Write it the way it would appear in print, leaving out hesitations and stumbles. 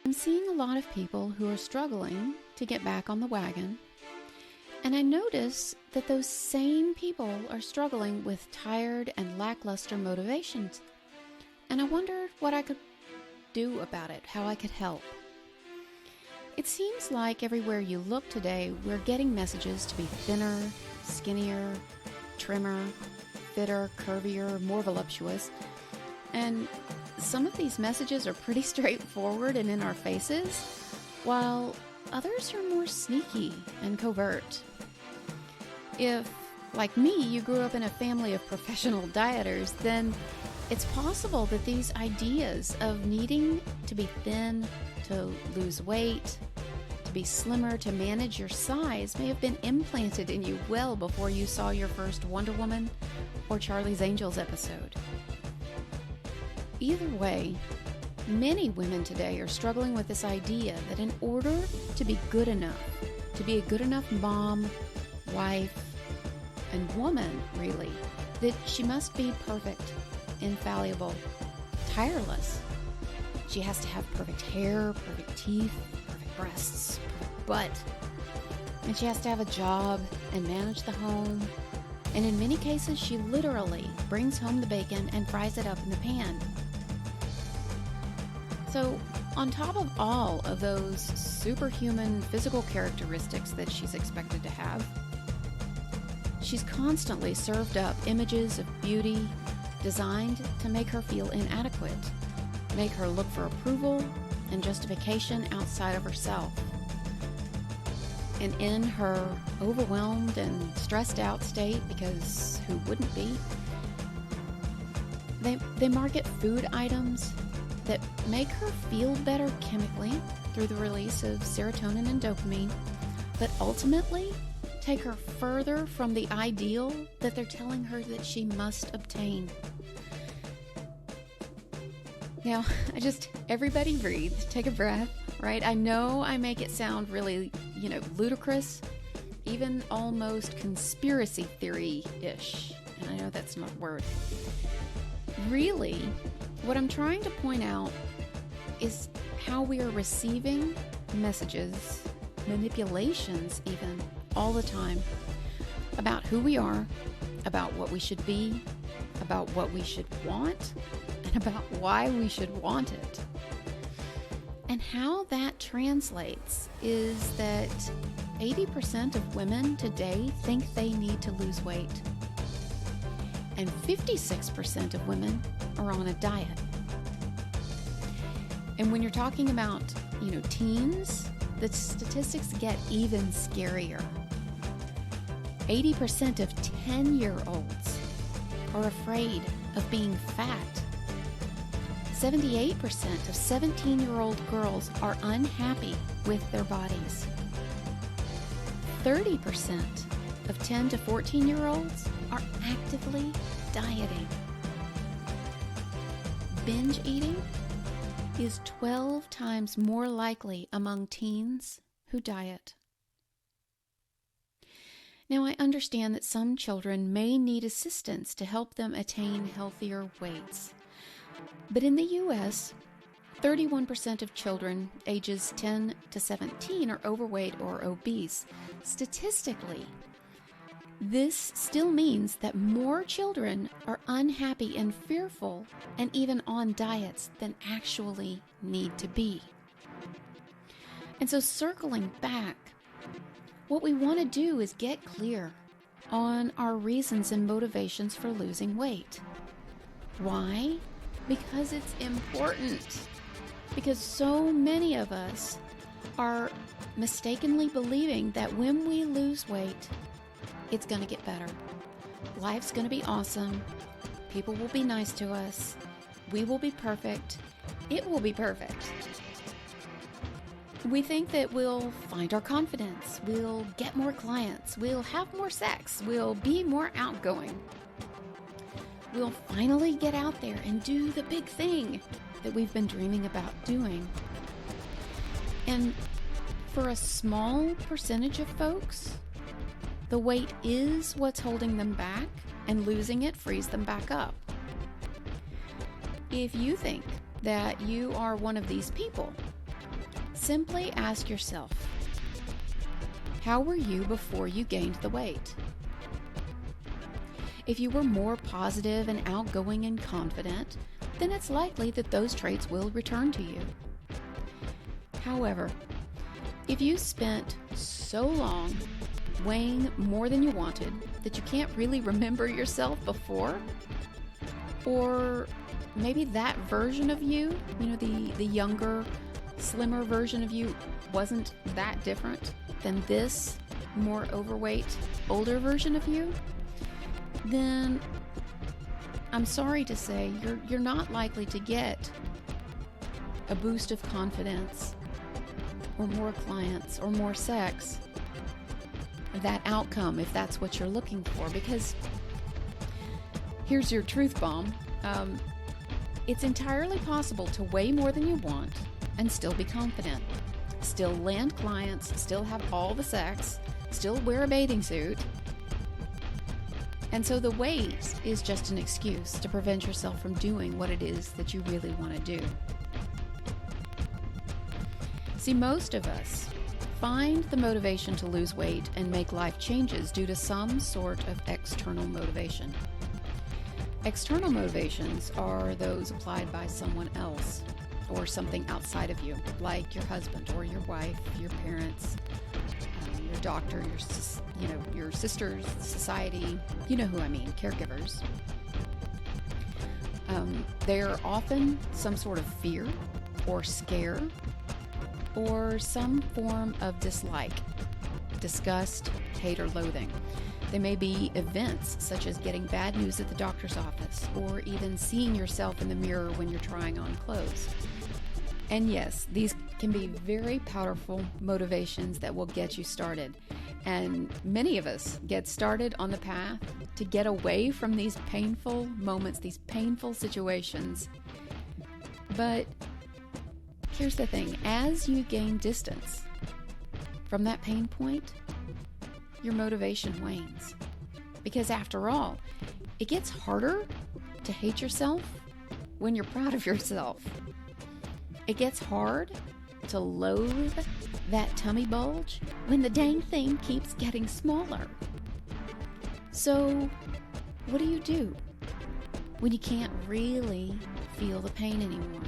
I'm seeing a lot of people who are struggling to get back on the wagon, and I notice that those same people are struggling with tired and lackluster motivations. And I wondered what I could do about it, how I could help. It seems like everywhere you look today, we're getting messages to be thinner, skinnier, trimmer, fitter, curvier, more voluptuous. And some of these messages are pretty straightforward and in our faces, while others are more sneaky and covert. If, like me, you grew up in a family of professional dieters, then it's possible that these ideas of needing to be thin, to lose weight, to be slimmer, to manage your size may have been implanted in you well before you saw your first Wonder Woman or Charlie's Angels episode. Either way, many women today are struggling with this idea that in order to be good enough, to be a good enough mom, wife, and woman, really, that she must be perfect, infallible, tireless. She has to have perfect hair, perfect teeth, perfect breasts, perfect butt. And she has to have a job and manage the home. And in many cases, she literally brings home the bacon and fries it up in the pan. So, on top of all of those superhuman physical characteristics that she's expected to have, she's constantly served up images of beauty designed to make her feel inadequate, make her look for approval and justification outside of herself. And in her overwhelmed and stressed out state, because who wouldn't be, they market food items that make her feel better chemically through the release of serotonin and dopamine, but ultimately take her further from the ideal that they're telling her that she must obtain. Now, everybody breathe, take a breath, right? I know I make it sound really, ludicrous, even almost conspiracy theory-ish. And I know that's not a word. Really, what I'm trying to point out is how we are receiving messages, manipulations even, all the time, about who we are, about what we should be, about what we should want, and about why we should want it. And how that translates is that 80% of women today think they need to lose weight, and 56% of women are on a diet. And when you're talking about, teens, the statistics get even scarier. 80% of 10-year-olds are afraid of being fat. 78% of 17-year-old girls are unhappy with their bodies. 30% of 10 to 14-year-olds are actively dieting. Binge eating is 12 times more likely among teens who diet. Now, I understand that some children may need assistance to help them attain healthier weights. But in the U.S., 31% of children ages 10 to 17 are overweight or obese. Statistically, this still means that more children are unhappy and fearful and even on diets than actually need to be. And so circling back, what we want to do is get clear on our reasons and motivations for losing weight. Why? Because it's important. Because so many of us are mistakenly believing that when we lose weight, it's going to get better. Life's going to be awesome. People will be nice to us. We will be perfect. It will be perfect. We think that we'll find our confidence. We'll get more clients. We'll have more sex. We'll be more outgoing. We'll finally get out there and do the big thing that we've been dreaming about doing. And for a small percentage of folks, the weight is what's holding them back, and losing it frees them back up. If you think that you are one of these people, Simply ask yourself, how were you before you gained the weight? If you were more positive and outgoing and confident, then it's likely that those traits will return to you. However, if you spent so long weighing more than you wanted that you can't really remember yourself before, or maybe that version of you, the younger, slimmer version of you wasn't that different than this more overweight, older version of you, then I'm sorry to say you're not likely to get a boost of confidence or more clients or more sex, that outcome, if that's what you're looking for. Because here's your truth bomb. It's entirely possible to weigh more than you want and still be confident, still land clients, still have all the sex, still wear a bathing suit. And so the weight is just an excuse to prevent yourself from doing what it is that you really want to do. See, most of us find the motivation to lose weight and make life changes due to some sort of external motivation. External motivations are those applied by someone else or something outside of you, like your husband or your wife, your parents, your doctor, your sisters, society, you know who I mean, caregivers. They're often some sort of fear or scare or some form of dislike, disgust, hate, or loathing. They may be events such as getting bad news at the doctor's office or even seeing yourself in the mirror when you're trying on clothes. And yes, these can be very powerful motivations that will get you started. And many of us get started on the path to get away from these painful moments, these painful situations. But here's the thing, as you gain distance from that pain point, your motivation wanes. Because after all, it gets harder to hate yourself when you're proud of yourself. It gets hard to loathe that tummy bulge when the dang thing keeps getting smaller. So, what do you do when you can't really feel the pain anymore?